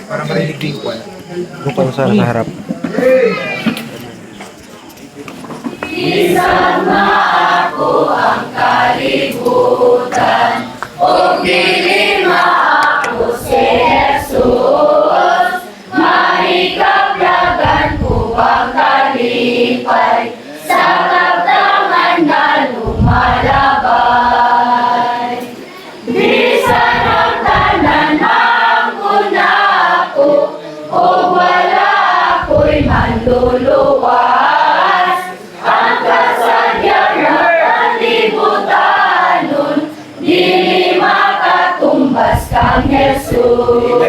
Para marinig din ko. Bukang sa harap. Isang ako ang kalibutan, o dilima ako si Jesus. Marikapyagan ko ang kalipay, sa kaptangan na lumalabay. Bisan ang tanan ang ako, o wala ako'y manluluwas. Ang kasadyang nakalibutan nun, di makatumbas kang Jesus.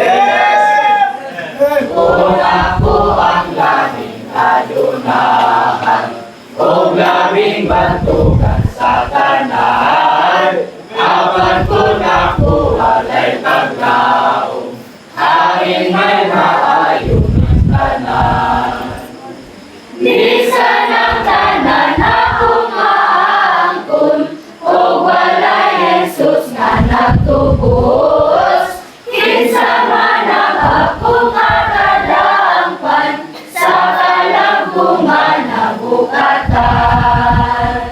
Kung ako ang labing adunahan, o labing bantugan sa tanan, awan ko nakuha ay paglaong, haring may maayon ng tanan. Bisan ang tanan akong maangkon, o wala Jesus nga nagtubos. Kinsa man ang akong akalampan, sa kalangkungan na bukatan.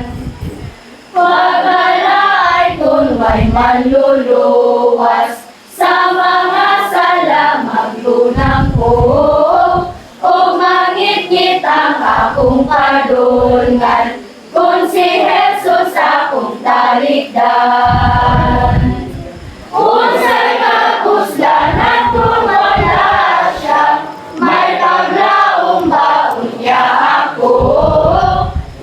Pagalay kung may manluluwas, sa mga sala maglunang ko. O mangit-ngit ang akong kadulngan, kung si Jesus akong talikdan. Unsay kapusdanan kung wala siya, may paglaong baon niya ako.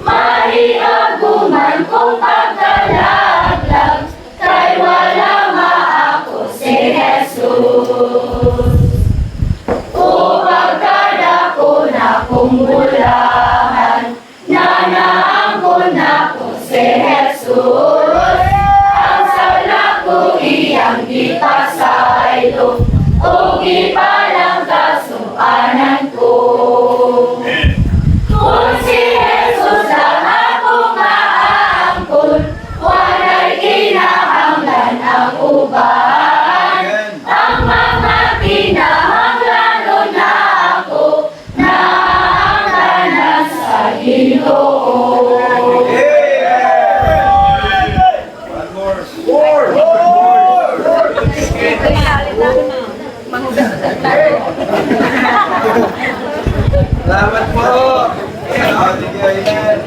Mariaguman kung pagkalaglag, kay wala maako si Jesus. O pagkadako na kong bulahan, nanaangkon ako si Jesus. Ang sala ko iyang ipasaylo, o ipalang kasuanan ko. Kung si Jesus ang akong maangkon, wala'y kinahanglan ang uban. Ang mga kinahanglan nun ako, naangkanan sa Ginoo. Salamat po! Sige, ayan.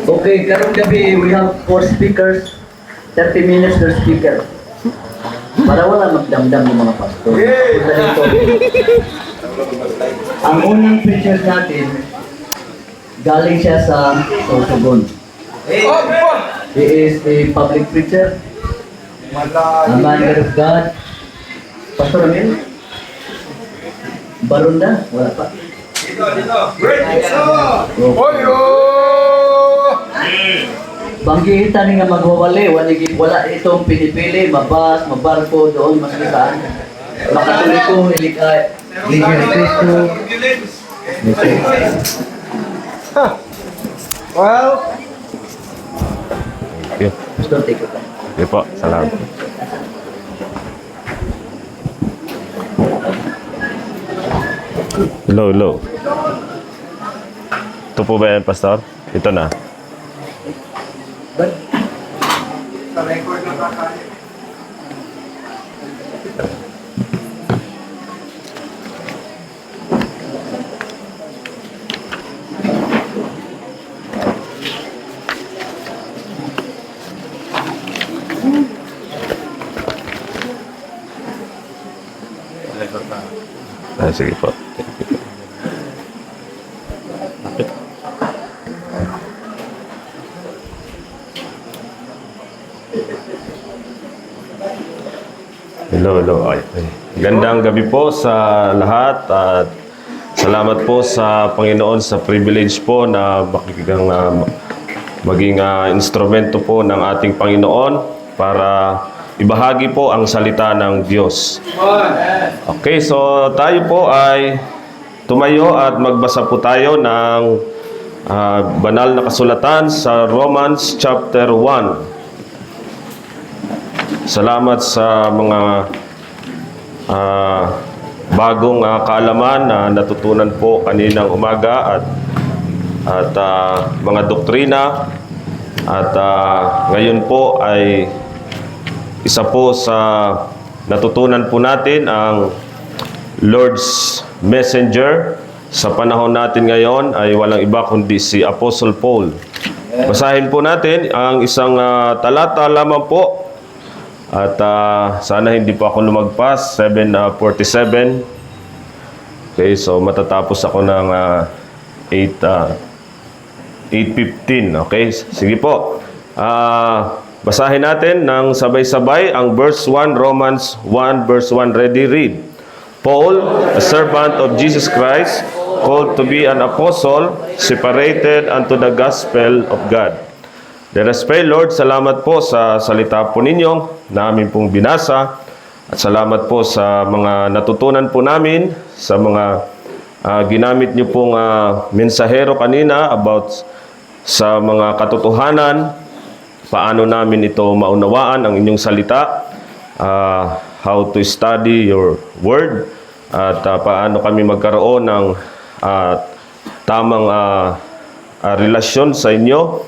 Okay, karong gabi we have 4 speakers, 30 minutes per speaker. Para wala magdamdam ng mga pastor. Punta dito. Ang unang preacher natin, galing siya sa Sorsogon. He is a public preacher, a man of God. Pastor Amil? Barunda? Wala pa. Banggitan nga magwawali, wala itong pinipili, mabas, mabarko, doon, maski saan. Makatuliko, ilikay, Liga ni Cristo. Well, Okay. Pastor, take it. Okay po. Salamat. Hello, hello. Ito po ba yan, Pastor? Ito na. But, sa record na ba kaya? Sige po. Hello, hello. Ay. Gandang gabi po sa lahat at salamat po sa Panginoon sa privilege po na maging instrumento po ng ating Panginoon para ibahagi po ang salita ng Diyos. Okay, so tayo po ay tumayo at magbasa po tayo ng banal na kasulatan sa Romans chapter 1. Salamat sa mga bagong kaalaman na natutunan po kaninang umaga at mga doktrina at ngayon po ay isa po sa natutunan po natin ang Lord's Messenger sa panahon natin ngayon ay walang iba kundi si Apostle Paul. Basahin po natin ang isang talata lamang po at sana hindi po ako lumagpas, 7:47. Okay, so matatapos ako ng 8:15. Okay, sige po. Basahin natin ng sabay-sabay ang verse 1, Romans 1 verse 1. Ready, read. Paul, a servant of Jesus Christ, called to be an apostle, separated unto the gospel of God. Let us pray. Lord, salamat po sa salita po ninyo na amin pong binasa. At salamat po sa mga natutunan po namin, sa mga ginamit niyo pong mensahero kanina about sa mga katotohanan, paano namin ito maunawaan ang inyong salita, how to study your word, at paano kami magkaroon ng tamang relasyon sa inyo,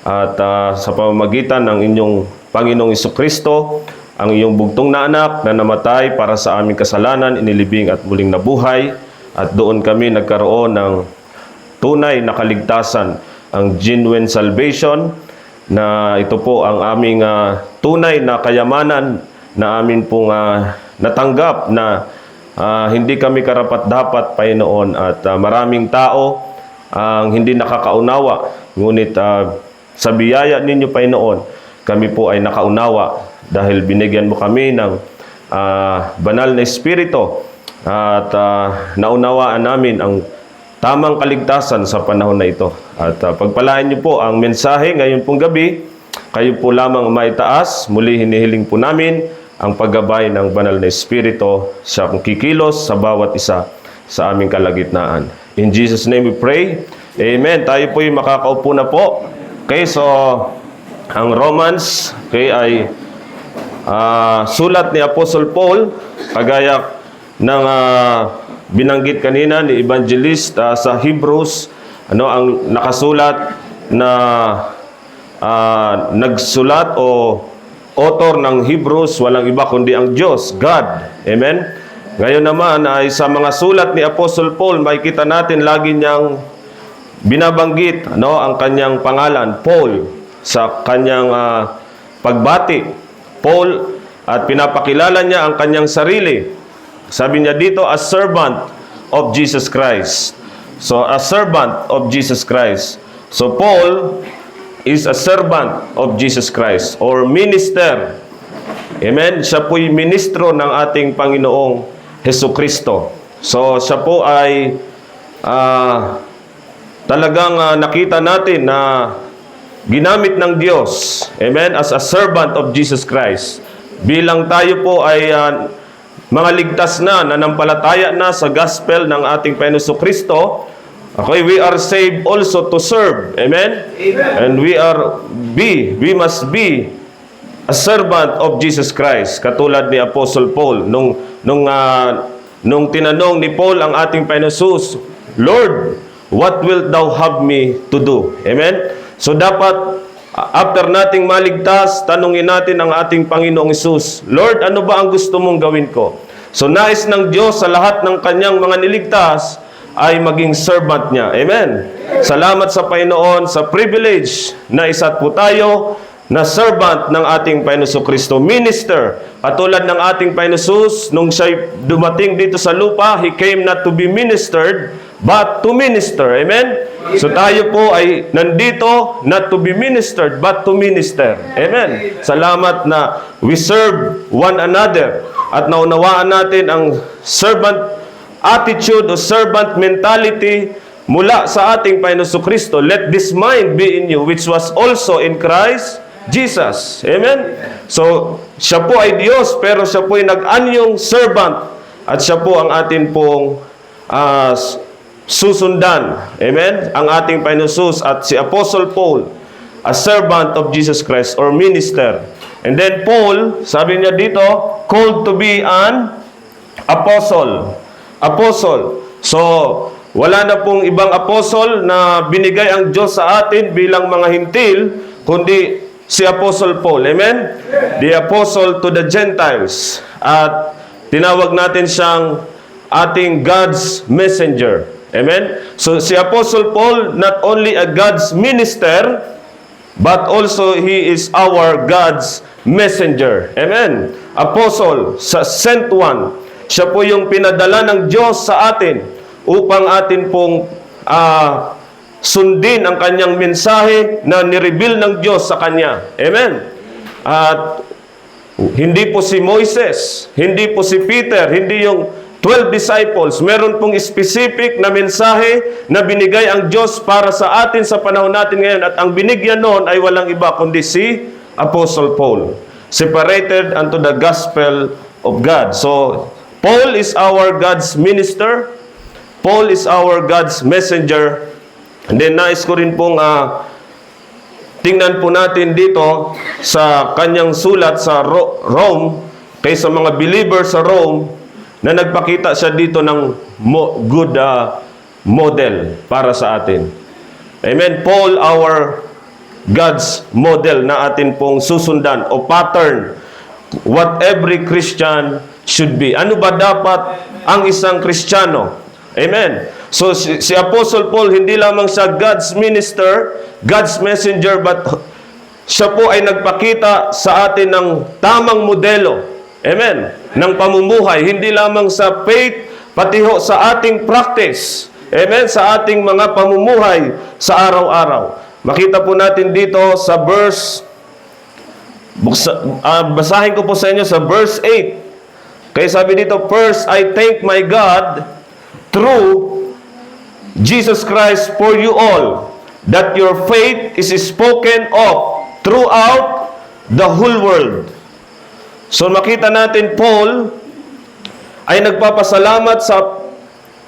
at sa pamamagitan ng inyong Panginoong Jesucristo, ang iyong bugtong na anak na namatay para sa aming kasalanan, inilibing at muling nabuhay, at doon kami nagkaroon ng tunay na kaligtasan, ang genuine salvation, na ito po ang aming tunay na kayamanan na amin pong natanggap na hindi kami karapat-dapat, Panginoon, at maraming tao ang hindi nakakaunawa. Ngunit sa biyaya ninyo, Panginoon, kami po ay nakaunawa dahil binigyan mo kami ng banal na espiritu at naunawaan namin ang tamang kaligtasan sa panahon na ito. At pagpalain niyo po ang mensahe ngayon pong gabi. Kayo po lamang maitaas. Muli hinihiling po namin ang paggabay ng banal na espiritu sa kikilos sa bawat isa sa aming kalagitnaan. In Jesus' name we pray. Amen. Tayo po yung makakaupo na po. Okay, so ang Romans ay sulat ni Apostle Paul, kagaya ng binanggit kanina ni Evangelist sa Hebrews, ang nakasulat na nagsulat o author ng Hebrews, walang iba kundi ang Diyos, God. Amen? Ngayon naman ay sa mga sulat ni Apostle Paul, makikita natin lagi niyang binabanggit ang kanyang pangalan, Paul, sa kanyang pagbati. Paul, at pinapakilala niya ang kanyang sarili. Sabi niya dito, a servant of Jesus Christ. So, a servant of Jesus Christ. So, Paul is a servant of Jesus Christ or minister. Amen? Siya po'y ministro ng ating Panginoong Hesukristo. So, siya po ay talagang nakita natin na ginamit ng Diyos. Amen? As a servant of Jesus Christ. Bilang tayo po ay mga ligtas na, nanampalataya na sa gospel ng ating Panginoon Jesucristo, okay, we are saved also to serve. Amen? Amen. And we must be a servant of Jesus Christ. Katulad ni Apostle Paul, nung tinanong ni Paul ang ating Panginoon Jesus, Lord, what wilt thou have me to do? Amen? So dapat, after nating maligtas, tanungin natin ang ating Panginoong Hesus, Lord, ano ba ang gusto mong gawin ko? So nais ng Diyos sa lahat ng kanyang mga niligtas ay maging servant niya. Amen? Salamat sa Panginoon sa privilege na isa't po tayo na servant ng ating Panginoon Jesucristo, minister. Katulad ng ating Panginoon Jesus, nung siya dumating dito sa lupa, He came not to be ministered, but to minister. Amen? So tayo po ay nandito not to be ministered, but to minister. Amen? Salamat na we serve one another at naunawaan natin ang servant attitude o servant mentality mula sa ating Panginoon Jesucristo. Let this mind be in you, which was also in Christ Jesus. Amen? So, siya po ay Diyos, pero siya po ay nag-anyong servant. At siya po ang atin pong susundan. Amen? Ang ating Panginoon Jesus at si Apostle Paul, a servant of Jesus Christ or minister. And then Paul, sabi niya dito, called to be an apostle. Apostle. So, wala na pong ibang apostle na binigay ang Diyos sa atin bilang mga hintil, kundi si Apostle Paul. Amen? The apostle to the Gentiles. At tinawag natin siyang ating God's messenger. Amen? So, si Apostle Paul, not only a God's minister, but also he is our God's messenger. Amen? Apostle, sa sent one. Siya po yung pinadala ng Diyos sa atin upang atin pong sundin ang kanyang mensahe na nireveal ng Diyos sa kanya. Amen? At hindi po si Moises, hindi po si Peter, hindi yung 12 disciples. Meron pong specific na mensahe na binigay ang Diyos para sa atin sa panahon natin ngayon. At ang binigyan noon ay walang iba kundi si Apostle Paul. Separated unto the gospel of God. So, Paul is our God's minister. Paul is our God's messenger. And then nais ko rin pong tingnan po natin dito sa kanyang sulat sa Rome, kay sa mga believers sa Rome, na nagpakita siya dito ng good model para sa atin. Amen. Paul, our God's model na atin pong susundan o pattern. What every Christian should be. Ano ba dapat ang isang Kristiyano? Amen. So, si Apostle Paul, hindi lamang siya God's minister, God's messenger, but siya po ay nagpakita sa atin ng tamang modelo. Amen. Ng pamumuhay. Hindi lamang sa faith, pati ho sa ating practice. Amen. Sa ating mga pamumuhay sa araw-araw. Makita po natin dito sa verse, basahin ko po sa inyo sa verse 8. Kaya sabi dito, first, I thank my God through Jesus Christ for you all, that your faith is spoken of throughout the whole world. So makita natin, Paul ay nagpapasalamat sa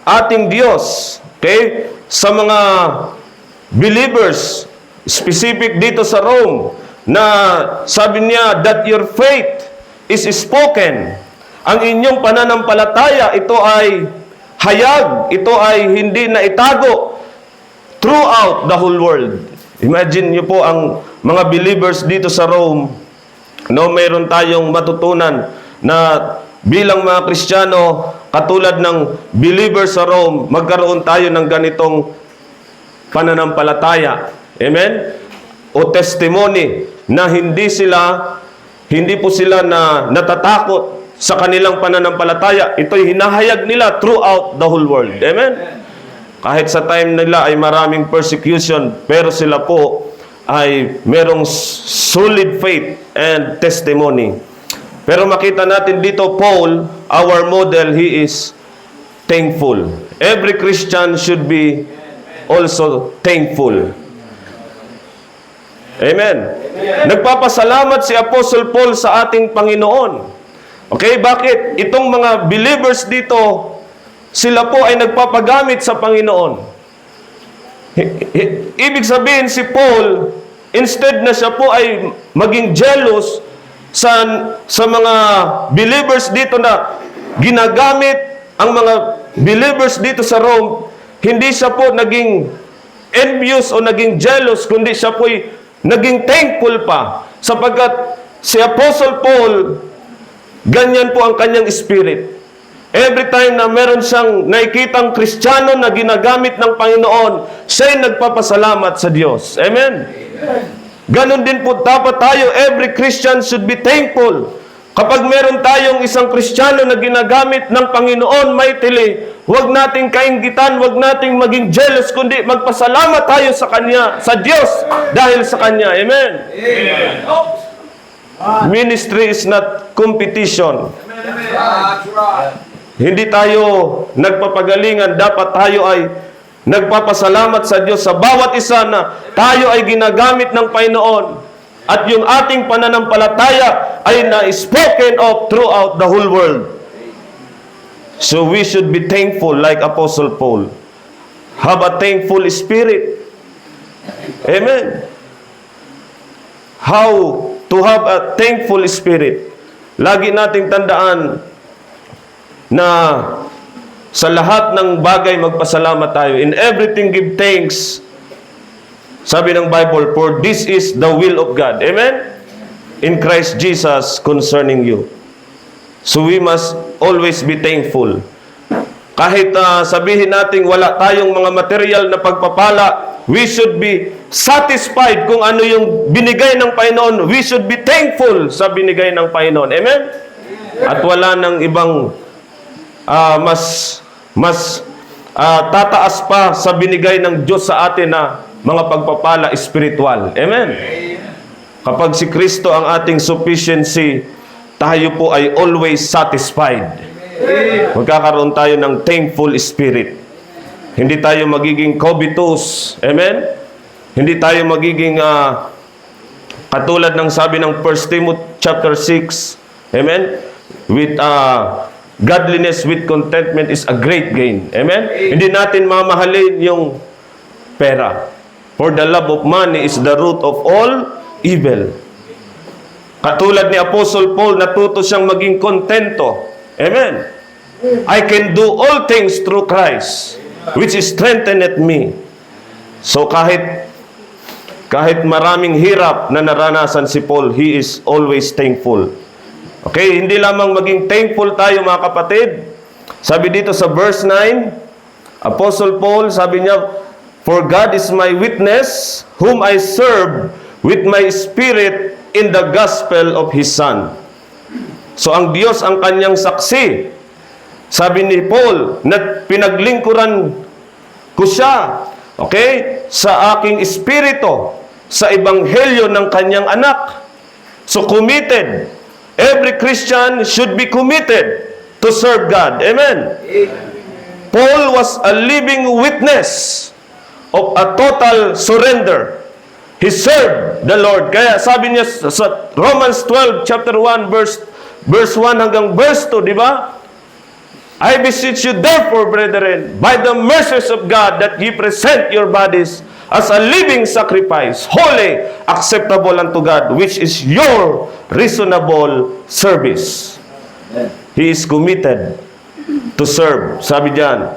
ating Diyos, okay? Sa mga believers, specific dito sa Rome, na sabi niya that your faith is spoken. Ang inyong pananampalataya, ito ay hayag, ito ay hindi na itago throughout the whole world. Imagine niyo po ang mga believers dito sa Rome, no, mayroon tayong matutunan na bilang mga Kristiyano, katulad ng believers sa Rome, magkaroon tayo ng ganitong pananampalataya. Amen? O testimony na hindi po sila na natatakot sa kanilang pananampalataya. Ito'y hinahayag nila throughout the whole world. Amen? Kahit sa time nila ay maraming persecution, pero sila po ay merong solid faith and testimony. Pero makita natin dito, Paul, our model, he is thankful. Every Christian should be also thankful. Amen. Nagpapasalamat si Apostle Paul sa ating Panginoon. Okay, bakit? Itong mga believers dito, sila po ay nagpapagamit sa Panginoon. Ibig sabihin si Paul, instead na siya po ay maging jealous sa mga believers dito na ginagamit ang mga believers dito sa Rome, hindi siya po naging envious o naging jealous, kundi siya po ay naging thankful pa, sapagkat si Apostle Paul, ganyan po ang kanyang spirit. Every time na meron siyang nakikitang Kristiyano na ginagamit ng Panginoon, siya'y nagpapasalamat sa Diyos. Amen? Ganon din po dapat tayo. Every Christian should be thankful. Kapag meron tayong isang Kristiyano na ginagamit ng Panginoon mightily, huwag nating kainggitan, huwag nating maging jealous, kundi magpasalamat tayo sa Kanya, sa Diyos, dahil sa Kanya. Amen? Amen. Ministry is not competition. Hindi tayo nagpapagalingan. Dapat tayo ay nagpapasalamat sa Diyos sa bawat isa na tayo ay ginagamit ng Panginoon. At yung ating pananampalataya ay na-spoken of throughout the whole world. So we should be thankful like Apostle Paul. Have a thankful spirit. Amen. How to have a thankful spirit? Lagi nating tandaan na sa lahat ng bagay magpasalamat tayo. In everything give thanks. Sabi ng Bible, for this is the will of God. Amen? In Christ Jesus concerning you. So we must always be thankful. Kahit sabihin natin wala tayong mga material na pagpapala, we should be satisfied kung ano yung binigay ng Panginoon. We should be thankful sa binigay ng Panginoon. Amen? At wala nang ibang mas tataas pa sa binigay ng Diyos sa atin na mga pagpapala espiritual. Amen? Kapag si Kristo ang ating sufficiency, tayo po ay always satisfied. Magkakaroon tayo ng thankful spirit. Hindi tayo magiging covetous. Amen? Hindi tayo magiging katulad ng sabi ng 1 Timothy chapter 6. Amen? With godliness with contentment is a great gain. Amen? Hindi natin mamahalin yung pera. For the love of money is the root of all evil. Katulad ni Apostle Paul, natuto siyang maging kontento. Amen? I can do all things through Christ, which strengtheneth me. So kahit maraming hirap na naranasan si Paul, he is always thankful. Okay, hindi lamang maging thankful tayo mga kapatid. Sabi dito sa verse 9, Apostle Paul, sabi niya, for God is my witness, whom I serve with my spirit in the gospel of His Son. So ang Diyos ang kanyang saksi. Sabi ni Paul, na pinaglingkuran ko siya, okay, sa aking espiritu, sa ebanghelyo ng kanyang anak. So committed. Every Christian should be committed to serve God. Amen. Paul was a living witness of a total surrender. He served the Lord. Kaya sabi niya sa Romans 12 chapter 1 verse 1 hanggang verse 2, di ba? I beseech you therefore, brethren, by the mercies of God, that ye present your bodies as a living sacrifice, holy, acceptable unto God, which is your reasonable service. He is committed to serve. Sabi diyan.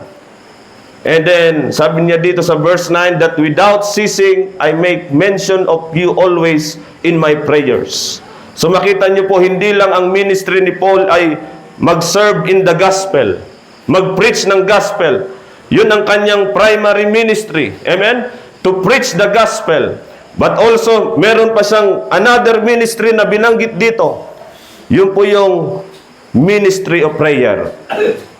And then, sabi niya dito sa verse 9, that without ceasing, I make mention of you always in my prayers. So makita niyo po, hindi lang ang ministry ni Paul ay mag-serve in the gospel, mag-preach ng gospel. Yun ang kanyang primary ministry. Amen? To preach the gospel. But also, meron pa siyang another ministry na binanggit dito. Yun po yung ministry of prayer.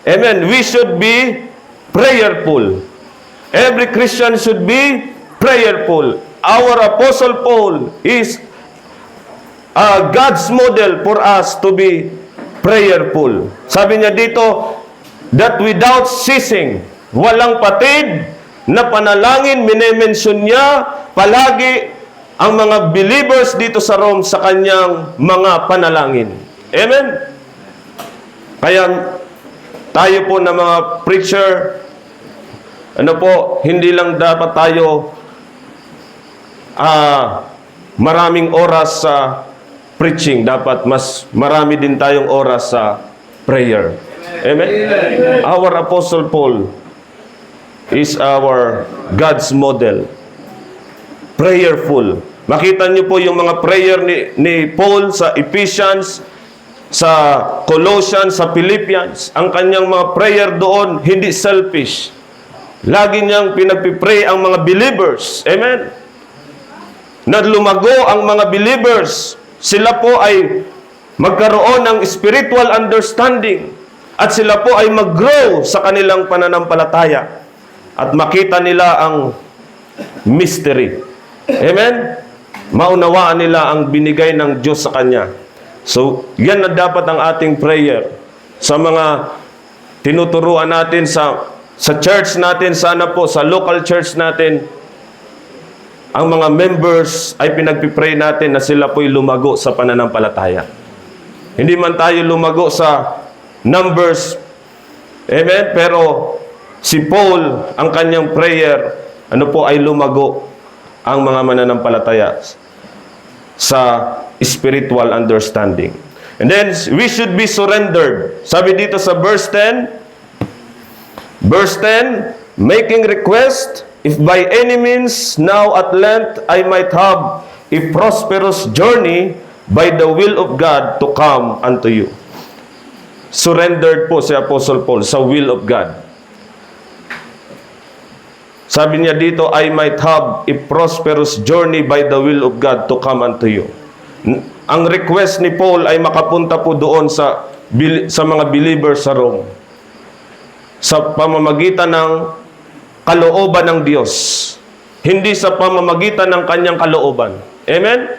Amen? We should be prayerful. Every Christian should be prayerful. Our Apostle Paul is God's model for us to be prayerful. Sabi niya dito, that without ceasing, walang patid na panalangin, minemention niya palagi ang mga believers dito sa Rome sa kanyang mga panalangin. Amen? Kaya tayo po na mga preacher, hindi lang dapat tayo maraming oras sa preaching, dapat mas marami din tayong oras sa prayer. Amen? Our Apostle Paul is our God's model. Prayerful. Makita niyo po yung mga prayer ni Paul sa Ephesians, sa Colossians, sa Philippians. Ang kanyang mga prayer doon, hindi selfish. Lagi niyang pinagpipray ang mga believers. Amen? Na lumago ang mga believers. Sila po ay magkaroon ng spiritual understanding. At sila po ay mag-grow sa kanilang pananampalataya. At makita nila ang mystery. Amen? Maunawaan nila ang binigay ng Diyos sa Kanya. So, yan na dapat ang ating prayer. Sa mga tinuturuan natin sa church natin, sana po, sa local church natin, ang mga members ay pinagpipray natin na sila po'y lumago sa pananampalataya. Hindi man tayo lumago sa numbers, amen, pero si Paul, ang kanyang prayer, ay lumago ang mga mananampalataya sa spiritual understanding. And then, we should be surrendered. Sabi dito sa verse 10, making request, if by any means now at length I might have a prosperous journey by the will of God to come unto you. Surrendered po si Apostle Paul sa will of God. Sabi niya dito, I might have a prosperous journey by the will of God to come unto you. Ang request ni Paul ay makapunta po doon sa mga believers sa Rome. Sa pamamagitan ng kalooban ng Diyos. Hindi sa pamamagitan ng kanyang kalooban. Amen?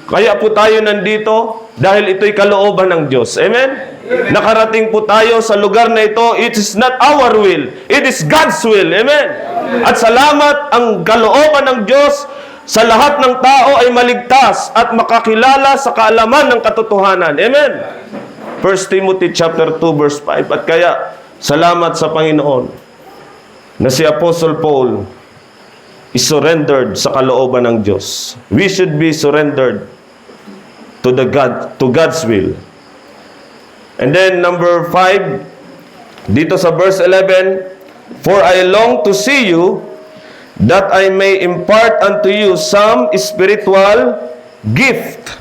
Kaya po tayo nandito dahil ito'y kalooban ng Diyos. Amen? Nakarating po tayo sa lugar na ito. It is not our will. It is God's will. Amen? At salamat ang kalooban ng Diyos sa lahat ng tao ay maligtas at makakilala sa kaalaman ng katotohanan. Amen? 1 Timothy chapter 2 verse 5. At kaya, salamat sa Panginoon na si Apostle Paul is surrendered sa kalooban ng Diyos. We should be surrendered to God's will. And then number 5, dito sa verse 11, for I long to see you, that I may impart unto you some spiritual gift,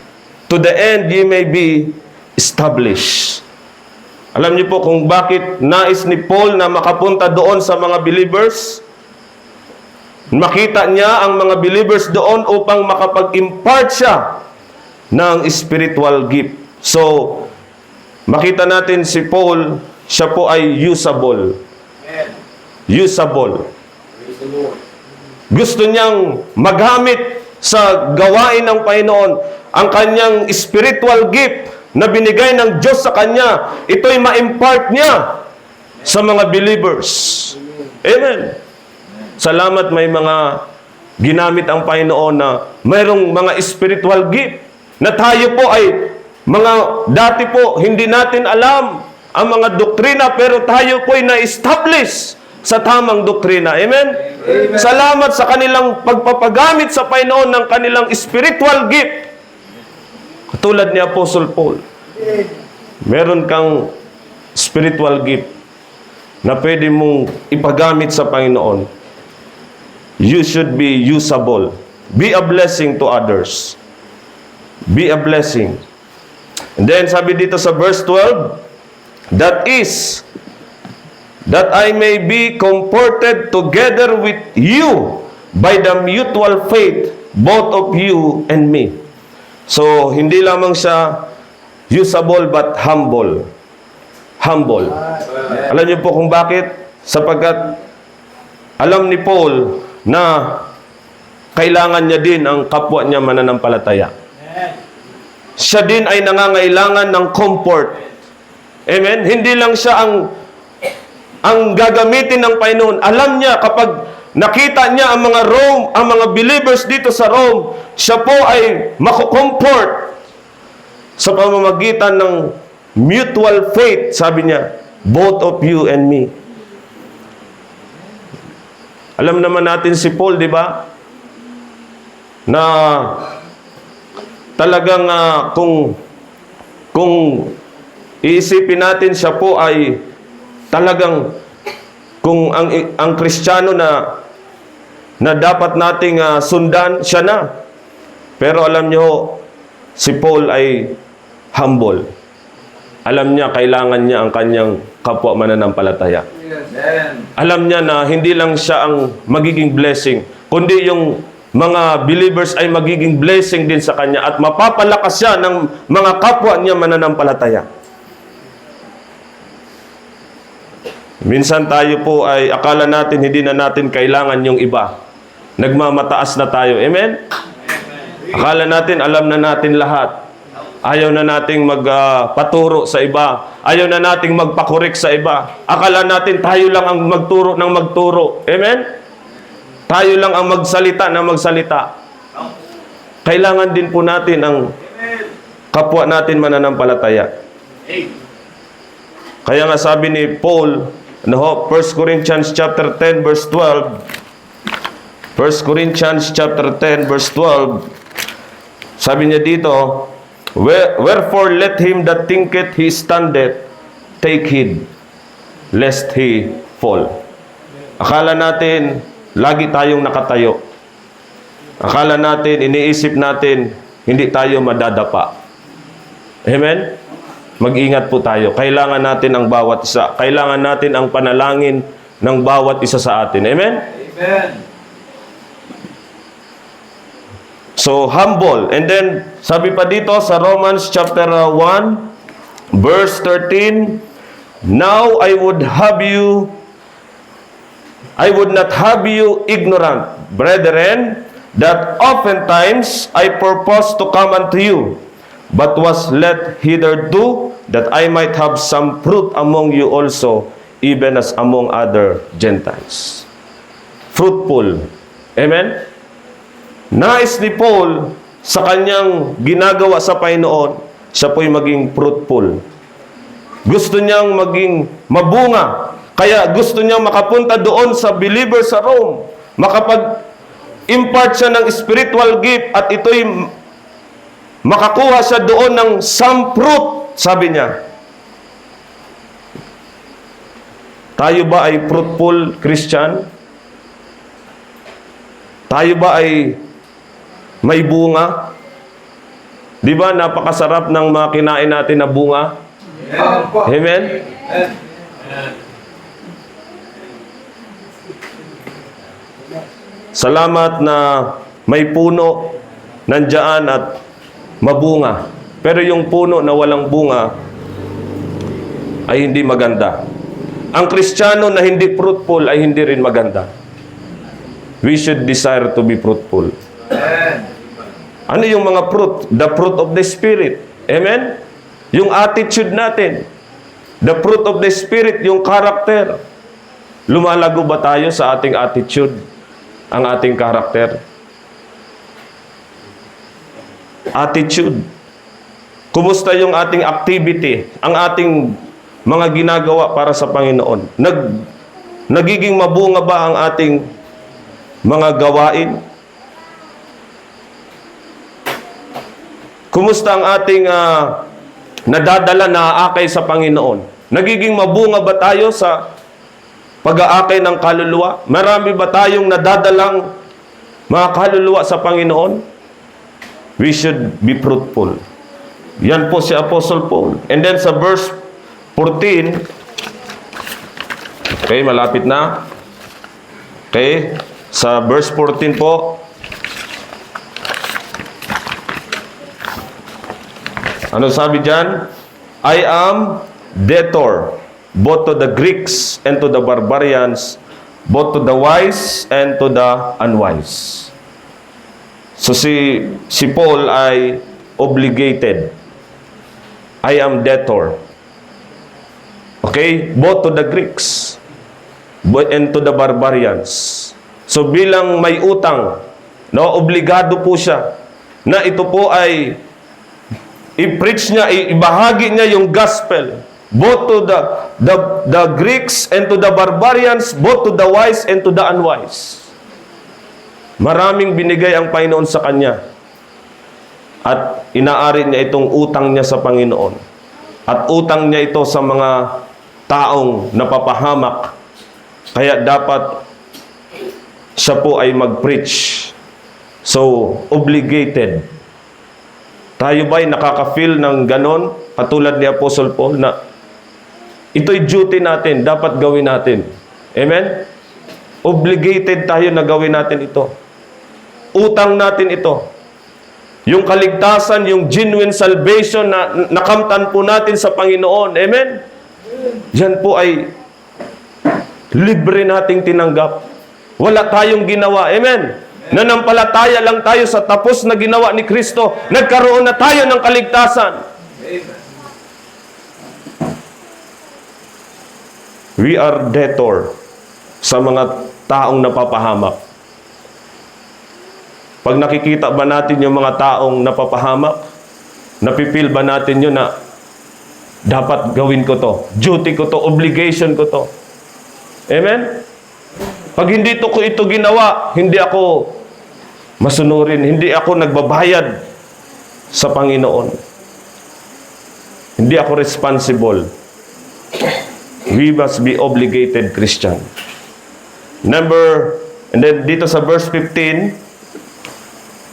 to the end ye may be established. Alam niyo po kung bakit nais ni Paul na makapunta doon sa mga believers? Makita niya ang mga believers doon upang makapag-impart siya ng spiritual gift. So, makita natin si Paul, siya po ay usable. Usable. Gusto niyang magamit sa gawain ng Panginoon ang kanyang spiritual gift na binigay ng Diyos sa kanya. Ito'y ma-impart niya sa mga believers. Amen. Salamat may mga ginamit ang Panginoon na mayroong mga spiritual gift na tayo po ay dati po hindi natin alam ang mga doktrina pero tayo po ay na-establish sa tamang doktrina. Amen? Amen? Salamat sa kanilang pagpapagamit sa Panginoon ng kanilang spiritual gift. Katulad ni Apostle Paul. Meron kang spiritual gift na pwede mong ipagamit sa Panginoon. You should be usable. Be a blessing to others. Be a blessing. And then sabi dito sa verse 12, that is, that I may be comforted together with you by the mutual faith, both of you and me. So, hindi lamang siya usable but humble. Humble. Alam niyo po kung bakit? Sapagkat alam ni Paul na kailangan niya din ang kapwa niya mananampalataya. Siya din ay nangangailangan ng comfort. Amen? Hindi lang siya ang gagamitin ng Panginoon. Alam niya kapag nakita niya ang mga believers dito sa Rome, siya po ay makukomfort sa pamamagitan ng mutual faith, sabi niya, both of you and me. Alam naman natin si Paul, di ba? Na talagang kung iisipin natin siya po ay talagang kung ang Kristiyano na dapat nating sundan, siya na. Pero alam niyo, si Paul ay humble. Alam niya, kailangan niya ang kanyang kapwa mananampalataya. Alam niya na hindi lang siya ang magiging blessing, kundi yung mga believers ay magiging blessing din sa kanya at mapapalakas siya ng mga kapwa niya mananampalataya. Minsan tayo po ay akala natin hindi na natin kailangan yung iba. Nagmamataas na tayo. Amen? Akala natin alam na natin lahat. Ayaw na nating magpaturo sa iba. Ayaw na nating magpakorek sa iba. Akala natin tayo lang ang magturo ng magturo. Amen? tayo lang ang magsalita na magsalita. Kailangan din po natin ang kapwa natin mananampalataya. Kaya nga sabi ni Paul, 1 Corinthians chapter 10 verse 12, 1 Corinthians chapter 10 verse 12, sabi niya dito, wherefore let him that thinketh he standeth take heed lest he fall. Akala natin lagi tayong nakatayo. Akala natin, iniisip natin, hindi tayo madadapa. Amen? Mag-ingat po tayo. Kailangan natin ang bawat isa. Kailangan natin ang panalangin ng bawat isa sa atin. Amen? Amen. So, humble. And then, sabi pa dito sa Romans chapter 1, verse 13, now I would not have you ignorant, brethren, that oftentimes I purposed to come unto you, but was let hitherto, that I might have some fruit among you also, even as among other Gentiles. Fruitful. Amen? Nais ni Paul sa kanyang ginagawa sa Panginoon, siya po'y maging fruitful. Gusto niyang maging mabunga. Kaya gusto niyang makapunta doon sa believer sa Rome. Makapag-impart siya ng spiritual gift at ito'y makakuha siya doon ng some fruit, sabi niya. Tayo ba ay fruitful Christian? Tayo ba ay may bunga? Di ba napakasarap ng mga kinain natin na bunga? Amen? Salamat na may puno nandiyan at mabunga. Pero yung puno na walang bunga ay hindi maganda. Ang Kristiyano na hindi fruitful ay hindi rin maganda. We should desire to be fruitful. Ano yung mga fruit? The fruit of the Spirit. Amen? Yung attitude natin. The fruit of the Spirit, yung character. Lumalago ba tayo sa ating attitude? Ang ating character? Attitude. Kumusta yung ating activity? Ang ating mga ginagawa para sa Panginoon? Nagiging mabunga ba ang ating mga gawain? Kumusta ang ating nadadala na aakay sa Panginoon? Nagiging mabunga ba tayo sa pag-aakay ng kaluluwa? Marami ba tayong nadadalang mga kaluluwa sa Panginoon? We should be fruitful. Yan po si Apostle Paul. And then sa verse 14, okay, malapit na. Okay, sa verse 14 po, ano sabi dyan? I am debtor both to the Greeks and to the barbarians, both to the wise and to the unwise. So si Paul ay obligated. I am debtor. Okay? Both to the Greeks and to the barbarians. So bilang may utang, no, obligado po siya na ito po ay i-preach niya, ibahagi niya yung gospel both to the Greeks and to the barbarians, both to the wise and to the unwise. Maraming binigay ang Panginoon sa kanya. At inaari niya itong utang niya sa Panginoon. At utang niya ito sa mga taong napapahamak. Kaya dapat siya po ay mag-preach. So, obligated. Tayo ba'y nakaka-feel ng ganon? Katulad ni Apostle Paul na ito'y duty natin, dapat gawin natin. Amen? Obligated tayo na gawin natin ito. Utang natin ito. Yung kaligtasan, yung genuine salvation na nakamtan po natin sa Panginoon. Amen? Yan po ay libre nating tinanggap. Wala tayong ginawa. Amen? Nanampalataya lang tayo sa tapos na ginawa ni Kristo. Nagkaroon na tayo ng kaligtasan. We are debtor sa mga taong napapahamak. Pag nakikita ba natin yung mga taong napapahamak, napipil ba natin yun na dapat gawin ko to, duty ko to, obligation ko to? Amen? Pag hindi ko ito ginawa, hindi ako masunurin, hindi ako nagbabayad sa Panginoon. Hindi ako responsible. We must be obligated Christian. And then dito sa verse 15,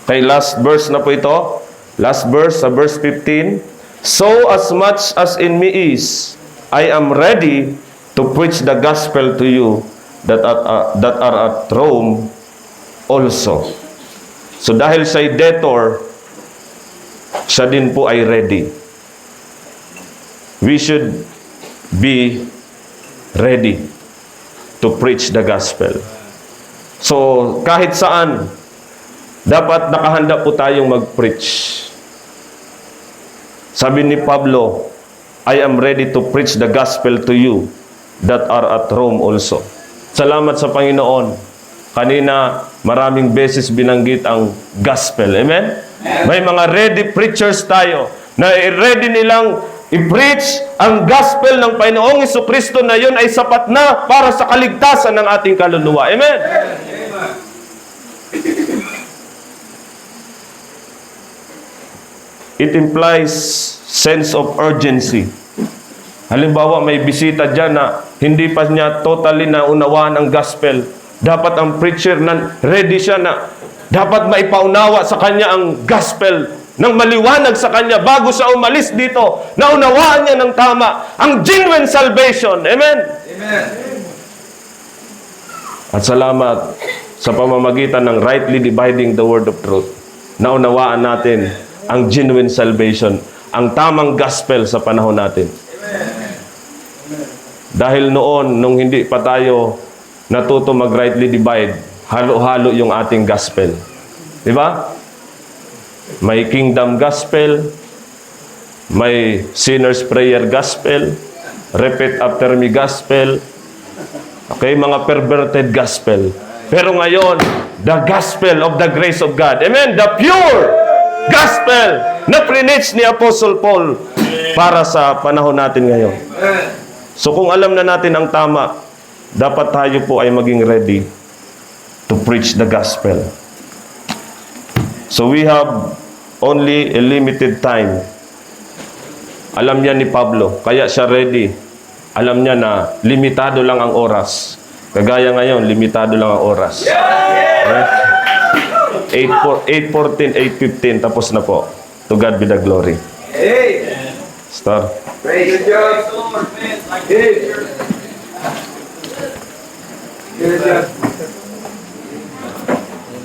kay last verse na po ito, last verse sa verse 15, so as much as in me is, I am ready to preach the gospel to you that are at Rome also. So dahil siya'y debtor, siya din po ay ready. We should be ready to preach the gospel. So kahit saan, dapat nakahanda po tayong mag-preach. Sabi ni Pablo, I am ready to preach the gospel to you that are at Rome also. Salamat sa Panginoon. Kanina, maraming beses binanggit ang gospel. Amen? May mga ready preachers tayo na ready nilang i-preach ang gospel ng Panginoong Jesucristo na yun ay sapat na para sa kaligtasan ng ating kaluluwa. Amen? It implies sense of urgency. Halimbawa, may bisita dyan na hindi pa niya totally naunawaan ang gospel. Dapat ang preacher na ready siya na dapat maipaunawa sa kanya ang gospel nang maliwanag sa kanya bago siya umalis dito. Naunawaan niya ng tama ang genuine salvation. Amen? Amen. At salamat sa pamamagitan ng rightly dividing the word of truth. Naunawaan natin ang genuine salvation, ang tamang gospel sa panahon natin. Dahil noon, nung hindi pa tayo natuto mag-rightly divide, halo-halo yung ating gospel. Di ba? May kingdom gospel, may sinner's prayer gospel, repeat after me gospel, okay, mga perverted gospel. Pero ngayon, the gospel of the grace of God. Amen? The pure gospel na preach ni Apostle Paul para sa panahon natin ngayon. So kung alam na natin ang tama, dapat tayo po ay maging ready to preach the gospel. So we have only a limited time. Alam niya ni Pablo, kaya siya ready. Alam niya na limitado lang ang oras. Kagaya ngayon, limitado lang ang oras. Okay? 8:14, 8:15, tapos na po. To God be the glory. Hey! Star. Praise God. Hey! Good job.